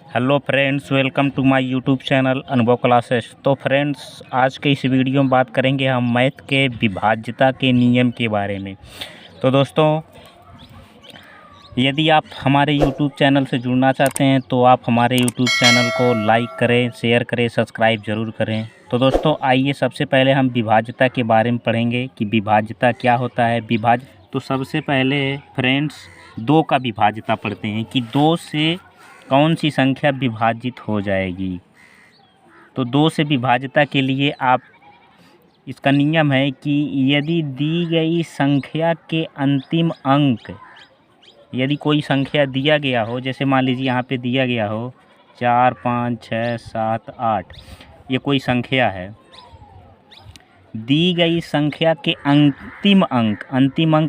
Hello friends, welcome to my YouTube channel Anubhav classes. तो friends, आज के इस वीडियो में बात करेंगे हम मैथ के विभाज्यता के नियम के बारे में। तो दोस्तों, यदि आप हमारे यूट्यूब चैनल से जुड़ना चाहते हैं तो आप हमारे यूट्यूब चैनल को लाइक करें, शेयर करें, सब्सक्राइब ज़रूर करें। तो दोस्तों, आइए सबसे पहले हम विभाज्यता के बारे में पढ़ेंगे कि विभाज्यता क्या होता है। तो सबसे पहले फ्रेंड्स, दो का विभाज्यता पढ़ते हैं कि दो से कौन सी संख्या विभाजित हो जाएगी। तो दो से विभाज्यता के लिए आप इसका नियम है कि यदि दी गई संख्या के अंतिम अंक, यदि कोई संख्या दिया गया हो, जैसे मान लीजिए यहाँ पे दिया गया हो 4, 5, 6, 7, 8, ये कोई संख्या है। दी गई संख्या के अंतिम अंक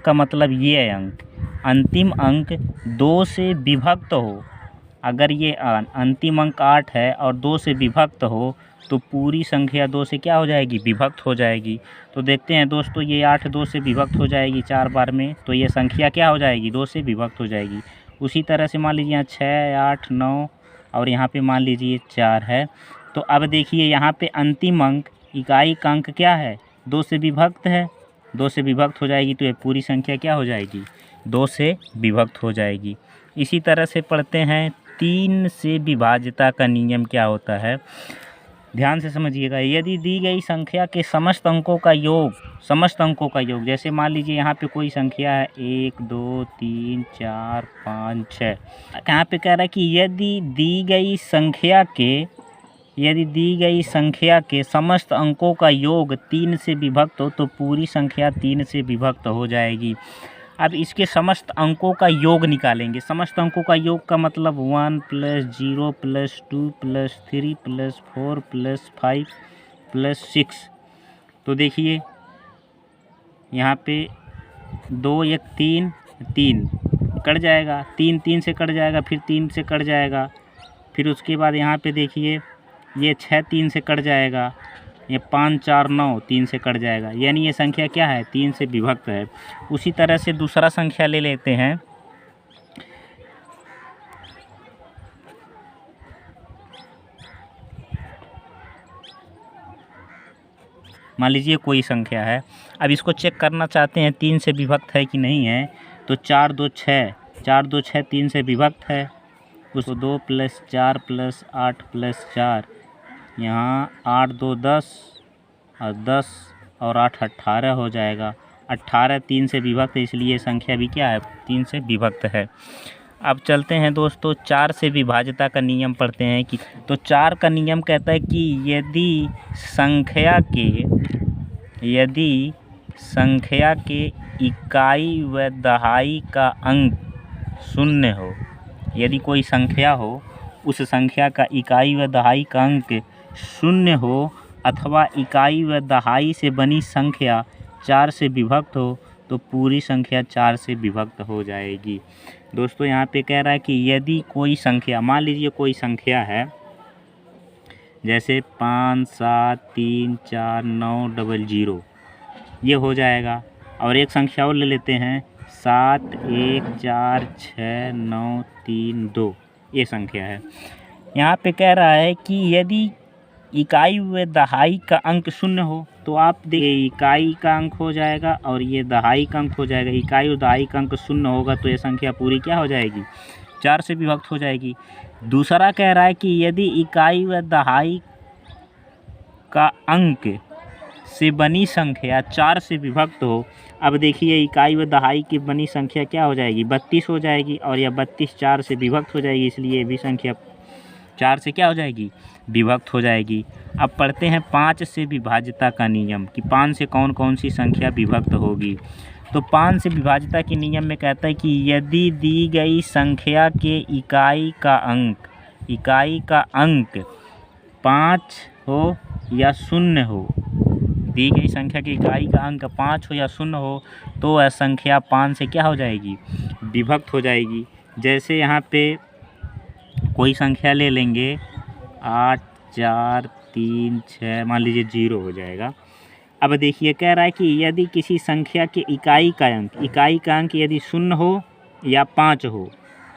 का मतलब ये अंक, अंतिम अंक 2 से विभक्त हो। अगर ये अंतिम अंक 8 है और 2 से विभक्त हो तो पूरी संख्या 2 से क्या हो जाएगी? विभक्त हो जाएगी। तो देखते हैं दोस्तों, ये 8 2 से विभक्त हो जाएगी 4 बार में, तो ये संख्या क्या हो जाएगी? 2 से विभक्त हो जाएगी। उसी तरह से मान लीजिए यहाँ 6, 8, 9 और यहाँ पे मान लीजिए 4 है। तो अब देखिए यहाँ पे अंतिम अंक, इकाई का अंक क्या है? 2 से विभक्त है, 2 से विभक्त हो जाएगी तो ये पूरी संख्या क्या हो जाएगी? 2 से विभक्त हो जाएगी। इसी तरह से पढ़ते हैं 3 से विभाज्यता का नियम क्या होता है। ध्यान से समझिएगा। यदि दी गई संख्या के समस्त अंकों का योग, जैसे मान लीजिए यहाँ पे कोई संख्या है 1, 2, 3, 4, 5, 6। यहाँ पे कह रहा है कि यदि दी गई संख्या के समस्त अंकों का योग 3 से विभक्त हो तो पूरी संख्या 3 से विभक्त हो जाएगी। अब इसके समस्त अंकों का योग निकालेंगे। समस्त अंकों का योग का मतलब 1 + 0 + 2 + 3 + 4 + 5 + 6। तो देखिए यहाँ पे 2, 1, 3, 3 कट जाएगा, 3 3 से कट जाएगा, फिर 3 से कट जाएगा, फिर उसके बाद यहाँ पे देखिए ये 6 3 से कट जाएगा, ये 5, 4, 9 3 से कट जाएगा। यानी ये संख्या क्या है? 3 से विभक्त है। उसी तरह से दूसरा संख्या ले लेते हैं। मान लीजिए कोई संख्या है, अब इसको चेक करना चाहते हैं 3 से विभक्त है कि नहीं है। तो 4 2 6, 3 से विभक्त है। उसको 2 + 4 + 8 + 4, यहाँ 8 2 10 और 10 और 8 18 हो जाएगा। 18 3 से विभक्त है, इसलिए संख्या भी क्या है? 3 से विभक्त है। अब चलते हैं दोस्तों, 4 से विभाज्यता का नियम पढ़ते हैं कि तो 4 का नियम कहता है कि यदि संख्या के इकाई व दहाई का अंक शून्य हो, यदि कोई संख्या हो, उस संख्या का इकाई व दहाई का अंक शून्य हो अथवा इकाई व दहाई से बनी संख्या 4 से विभक्त हो तो पूरी संख्या 4 से विभक्त हो जाएगी। दोस्तों, यहाँ पे कह रहा है कि यदि कोई संख्या, मान लीजिए कोई संख्या है जैसे 5 7 3 4 9 00, ये हो जाएगा। और एक संख्या और ले लेते हैं 7 1 4 6 9 3 2, ये संख्या है। यहाँ पे कह रहा है कि यदि इकाई व दहाई का अंक शून्य हो, तो आप देखिए इकाई का अंक हो जाएगा और ये दहाई का अंक हो जाएगा। इकाई और दहाई का अंक शून्य होगा तो ये संख्या पूरी क्या हो जाएगी? 4 से विभक्त हो जाएगी। दूसरा कह रहा है कि यदि इकाई व दहाई का अंक से बनी संख्या 4 से विभक्त हो, अब देखिए इकाई व दहाई की बनी संख्या क्या हो जाएगी? 32 हो जाएगी, और यह 32 4 से विभक्त हो जाएगी, इसलिए ये भी संख्या 4 से क्या हो जाएगी? विभक्त हो जाएगी। अब पढ़ते हैं 5 से विभाज्यता का नियम कि 5 से कौन कौन सी संख्या विभक्त होगी। तो 5 से विभाज्यता के नियम में कहता है कि यदि दी गई संख्या के इकाई का अंक 5 हो या 0 हो, दी गई संख्या की इकाई का अंक 5 हो या 0 हो तो वह संख्या 5 से क्या हो जाएगी? विभक्त हो जाएगी। जैसे यहाँ पे कोई संख्या ले लेंगे 8 4 3 6, मान लीजिए 0 हो जाएगा। अब देखिए कह रहा है कि यदि किसी संख्या के इकाई का अंक यदि 0 हो या 5 हो,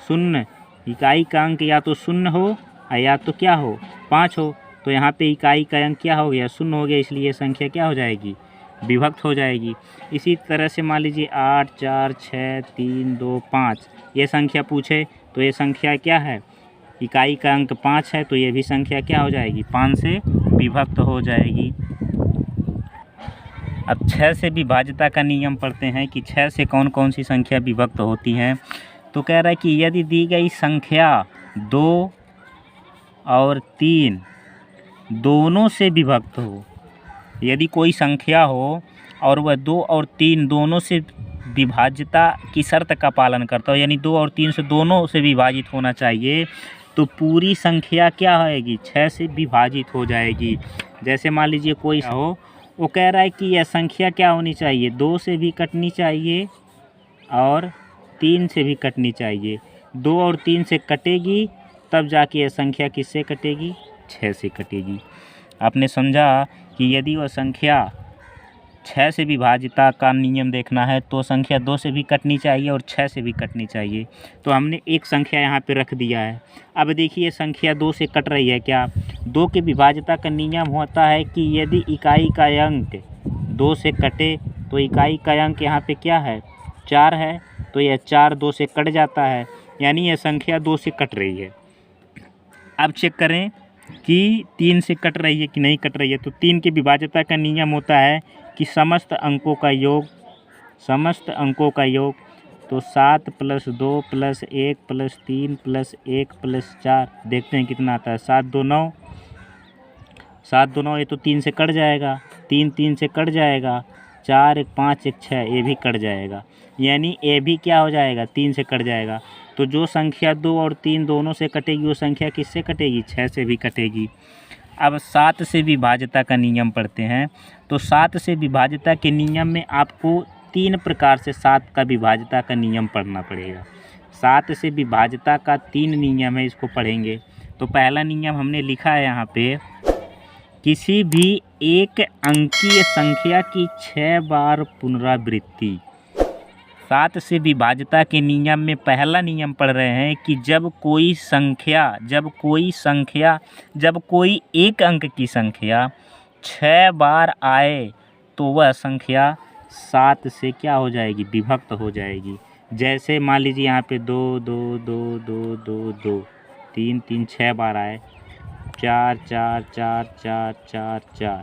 0 इकाई का अंक या तो 0 हो या तो क्या हो 5 हो। तो यहाँ पे इकाई का अंक क्या हो गया 0 हो गया, इसलिए ये संख्या क्या हो जाएगी विभक्त हो जाएगी। इसी तरह से मान लीजिए 8 4 6 3 2 5 ये संख्या पूछे तो ये संख्या क्या है, इकाई का अंक 5 है, तो ये भी संख्या क्या हो जाएगी 5 से विभक्त हो जाएगी। अब 6 से विभाज्यता का नियम पढ़ते हैं कि 6 से कौन कौन सी संख्या विभक्त होती हैं। तो कह रहा है कि यदि दी गई संख्या 2 और 3 दोनों से विभक्त हो, यदि कोई संख्या हो और वह 2 और 3 दोनों से विभाज्यता की शर्त का पालन करता हो, यानी 2 और 3 से दोनों से विभाजित होना चाहिए, तो पूरी संख्या क्या होएगी 6 से विभाजित हो जाएगी। जैसे मान लीजिए कोई हो, वो कह रहा है कि यह संख्या क्या होनी चाहिए 2 से भी कटनी चाहिए और 3 से भी कटनी चाहिए। 2 और 3 से कटेगी तब जाके यह संख्या किससे कटेगी 6 से कटेगी। आपने समझा कि यदि वह संख्या 6 से विभाज्यता का नियम देखना है तो संख्या 2 से भी कटनी चाहिए और 6 से भी कटनी चाहिए। तो हमने एक संख्या यहाँ पे रख दिया है। अब देखिए संख्या 2 से कट रही है क्या, 2 के विभाज्यता का नियम होता है कि यदि इकाई का अंक 2 से कटे तो इकाई का अंक यहाँ पे क्या है 4 है, तो यह 4 2 से कट जाता है, यानी यह संख्या 2 से कट रही है। अब चेक करें कि 3 से कट रही है कि नहीं कट रही है। तो 3 के विभाज्यता का नियम होता है कि समस्त अंकों का योग तो 7 + 2 + 1 + 3 + 1 + 4 देखते हैं कितना आता है 7 2 9, 7 2 9 ये तो 3 से कट जाएगा, 3 3 से कट जाएगा, 4 1 5 1 6 ये भी कट जाएगा, यानी ये भी क्या हो जाएगा 3 से कट जाएगा। तो जो संख्या 2 और 3 दोनों से कटेगी वो संख्या किससे कटेगी 6 से भी कटेगी। अब 7 से विभाज्यता का नियम पढ़ते हैं। तो 7 से विभाज्यता के नियम में आपको 3 प्रकार से 7 का विभाज्यता का नियम पढ़ना पड़ेगा। 7 से विभाज्यता का 3 नियम है, इसको पढ़ेंगे। तो पहला नियम हमने लिखा है यहाँ पे, किसी भी एक अंकीय संख्या की 6 बार पुनरावृत्ति। 7 से विभाज्यता के नियम में पहला नियम पढ़ रहे हैं कि जब कोई एक अंक की संख्या 6 बार आए तो वह संख्या 7 से क्या हो जाएगी विभक्त हो जाएगी। जैसे मान लीजिए यहाँ पे 2 2 2 2 2 2 3 3 6 बार आए, 4 4 4 4 4 4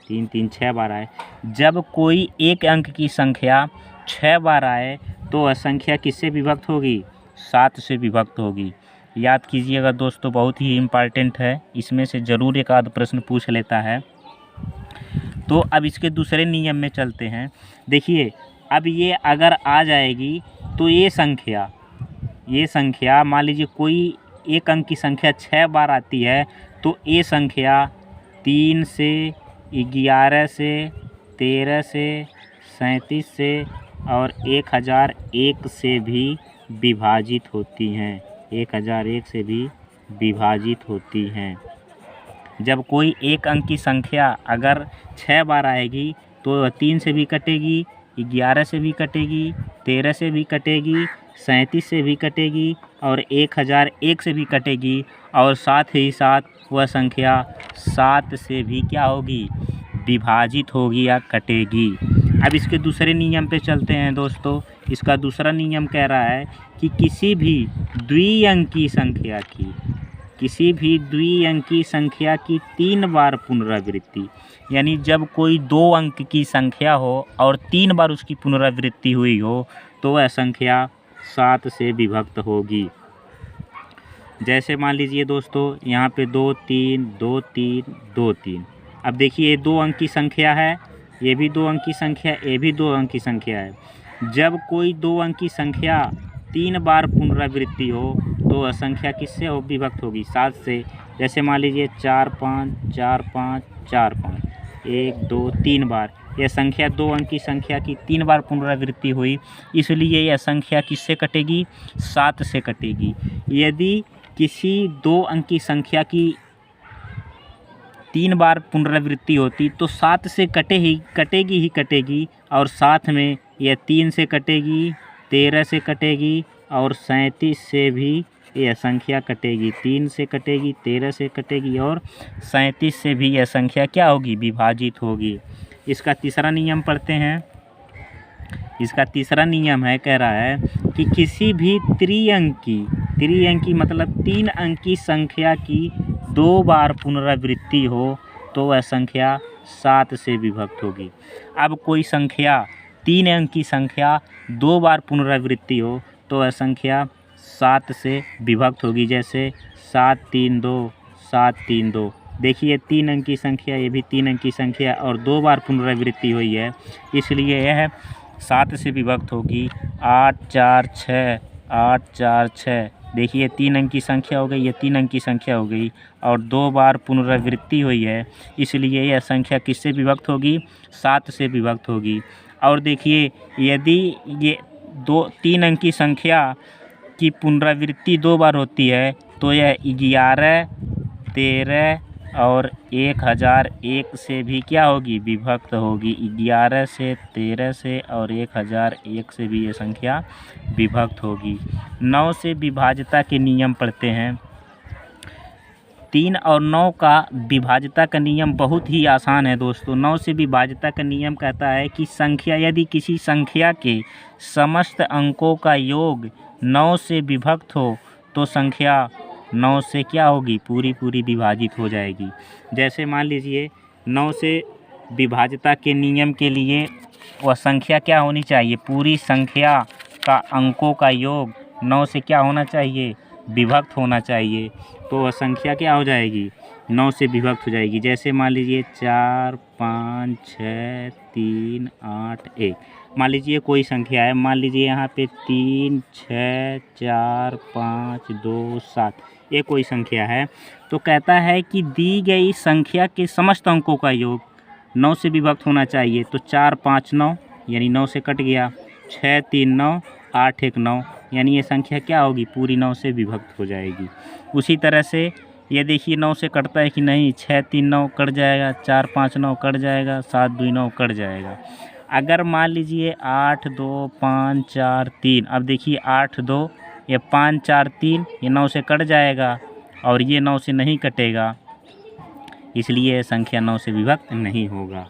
3 3 6 बार आए। जब कोई एक अंक की संख्या 6 बार आए तो वह संख्या किससे विभक्त होगी 7 से विभक्त होगी। याद कीजिएगा दोस्तों, बहुत ही इम्पॉर्टेंट है, इसमें से ज़रूर एक आध प्रश्न पूछ लेता है। तो अब इसके दूसरे नियम में चलते हैं। देखिए अब ये अगर आ जाएगी तो ये संख्या मान लीजिए कोई एक अंक की संख्या 6 बार आती है तो ये संख्या 3 से 11 से 13 से 37 से और 1001 से भी विभाजित होती हैं, 1001 से भी विभाजित होती हैं। जब कोई एक अंक की संख्या अगर 6 बार आएगी तो 3 से भी कटेगी, 11 से भी कटेगी, 13 से भी कटेगी, 37 से भी कटेगी और 1001 से भी कटेगी, और साथ ही साथ वह संख्या 7 से भी क्या होगी विभाजित होगी या कटेगी। अब इसके दूसरे नियम पे चलते हैं दोस्तों। इसका दूसरा नियम कह रहा है कि किसी भी द्विअंकी संख्या की 3 बार पुनरावृत्ति, यानी जब कोई 2 अंक की संख्या हो और 3 बार उसकी पुनरावृत्ति हुई हो तो वह संख्या 7 से विभक्त होगी। जैसे मान लीजिए दोस्तों यहाँ पे 2 3 2 3 2 3। अब देखिए 2 अंक की संख्या है, ये भी 2 अंक की संख्या, ये भी 2 अंक की संख्या है। जब कोई 2 अंक की संख्या 3 बार पुनरावृत्ति हो तो वह संख्या किससे हो विभक्त होगी 7 से। जैसे मान लीजिए 4 5 4 5 4 5 1 2 3 बार, यह संख्या 2 अंक की संख्या की 3 बार पुनरावृत्ति हुई, इसलिए यह संख्या किससे कटेगी 7 से कटेगी। यदि किसी 2 अंक की संख्या की 3 बार पुनरावृत्ति होती तो 7 से कटेगी और साथ में यह 3 से कटेगी, 13 से कटेगी और 37 से भी यह संख्या कटेगी, 3 से कटेगी, 13 से कटेगी और 37 से भी यह संख्या क्या होगी, विभाजित होगी। इसका तीसरा नियम पढ़ते हैं। इसका तीसरा नियम है, कह रहा है कि किसी भी त्रिअंकी मतलब 3 अंकी संख्या की 2 बार पुनरावृत्ति हो तो वह संख्या 7 से विभक्त होगी। अब कोई संख्या 3 अंकी संख्या 2 बार पुनरावृत्ति हो तो वह संख्या 7 से विभक्त होगी। जैसे 7 3 2 7 3 2। देखिए 3 अंकी संख्या, ये भी 3 अंकी संख्या और 2 बार पुनरावृत्ति हुई है, इसलिए यह 7 से विभक्त होगी। 8 4 6 8 4 6। देखिए 3 अंकी संख्या हो गई, ये 3 अंकी संख्या हो गई और 2 बार पुनरावृत्ति हुई है, इसलिए यह संख्या किससे विभक्त होगी, 7 से विभक्त होगी। और देखिए यदि ये 3 अंकी संख्या की पुनरावृत्ति 2 बार होती है तो यह 11 13 और 1001 से भी क्या होगी, विभक्त होगी। 11 से 13 से और 1001 से भी ये संख्या विभक्त होगी। 9 से विभाज्यता के नियम पढ़ते हैं। 3 और 9 का विभाज्यता का नियम बहुत ही आसान है दोस्तों। 9 से विभाज्यता का नियम कहता है कि संख्या, यदि किसी संख्या के समस्त अंकों का योग 9 से विभक्त हो तो संख्या 9 से क्या होगी, पूरी विभाजित हो जाएगी। जैसे मान लीजिए 9 से विभाज्यता के नियम के लिए वह संख्या क्या होनी चाहिए, पूरी संख्या का अंकों का योग 9 से क्या होना चाहिए, विभक्त होना चाहिए। तो वह संख्या क्या हो जाएगी, 9 से विभक्त हो जाएगी। जैसे मान लीजिए 4 5 6 3 8 1। मान लीजिए कोई संख्या है, मान लीजिए यहाँ पे 3 6 4 5 2 7, ये कोई संख्या है। तो कहता है कि दी गई संख्या के समस्त अंकों का योग 9 से विभक्त होना चाहिए। तो 4 5 9 यानी 9 से कट गया, 6 3 9 8 1 9 यानी ये संख्या क्या होगी, पूरी 9 से विभक्त हो जाएगी। उसी तरह से ये देखिए 9 से कटता है कि नहीं, 6 3 9 कट जाएगा, 4 5 9 कट जाएगा, 7 2 9 कट जाएगा। अगर मान लीजिए 8 2 5 4 3, अब देखिए 8 2 ये 5 4 3, ये 9 से कट जाएगा और ये 9 से नहीं कटेगा, इसलिए यह संख्या 9 से विभक्त नहीं होगा।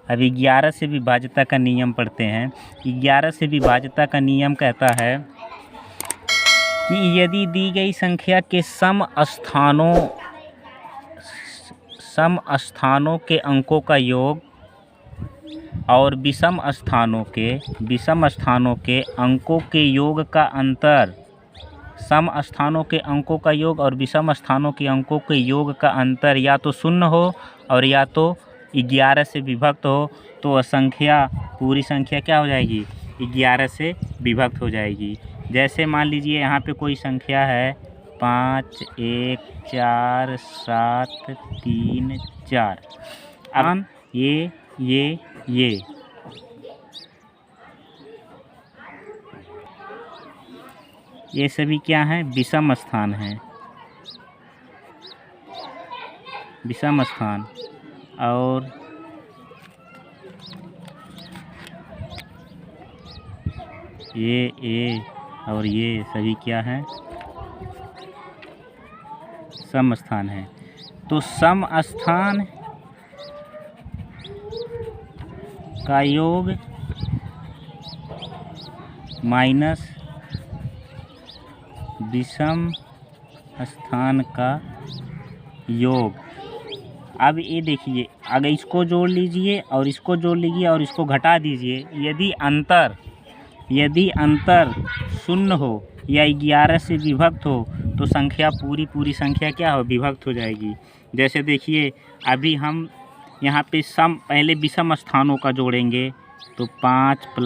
अब 11 से विभाज्यता का नियम पढ़ते हैं। 11 से विभाज्यता का नियम कहता है कि यदि दी गई संख्या के सम स्थानों के अंकों का योग और विषम स्थानों के अंकों के योग का अंतर, सम स्थानों के अंकों का योग और विषम स्थानों के अंकों के योग का अंतर या तो 0 हो और या तो 11 से विभक्त हो, तो वह संख्या, पूरी संख्या क्या हो जाएगी, 11 से विभक्त हो जाएगी। जैसे मान लीजिए यहाँ पे कोई संख्या है 5 1 4 7 3 4। अब ये सभी क्या हैं, विषम स्थान हैं, विषम स्थान। और ये और ये सभी क्या हैं, सम स्थान है। तो सम स्थान का योग माइनस विषम स्थान का योग। अब ये देखिए, अगर इसको जोड़ लीजिए और इसको जोड़ लीजिए और इसको घटा दीजिए, यदि अंतर 0 हो या 11 से विभक्त हो तो संख्या पूरी संख्या क्या हो, विभक्त हो जाएगी। जैसे देखिए अभी हम यहाँ पे पहले विषम स्थानों का जोड़ेंगे तो 5 +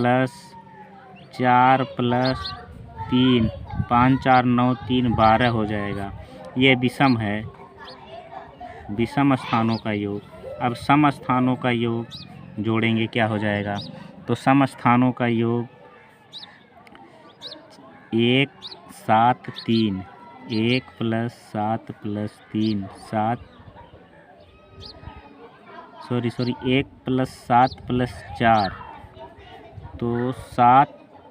4 + 3, 5 4 9 3 12 हो जाएगा। ये विषम है, विषम स्थानों का योग। अब सम स्थानों का योग जोड़ेंगे, क्या हो जाएगा, तो सम स्थानों का योग 1 7 3, 1 + 7 + 3 7, 1 + 7 + 4, तो 7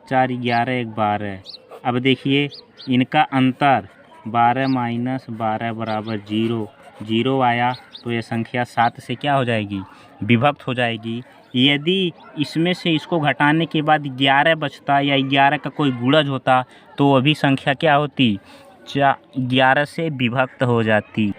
4 11 1 12, अब देखिए इनका अंतर 12 माइनस 12 बराबर 0, 0 आया तो ये संख्या 7 से क्या हो जाएगी, विभक्त हो जाएगी। यदि इसमें से इसको घटाने के बाद 11 बचता या 11 का कोई गुणज होता तो वो भी संख्या क्या होती, 11 से विभक्त हो जाती।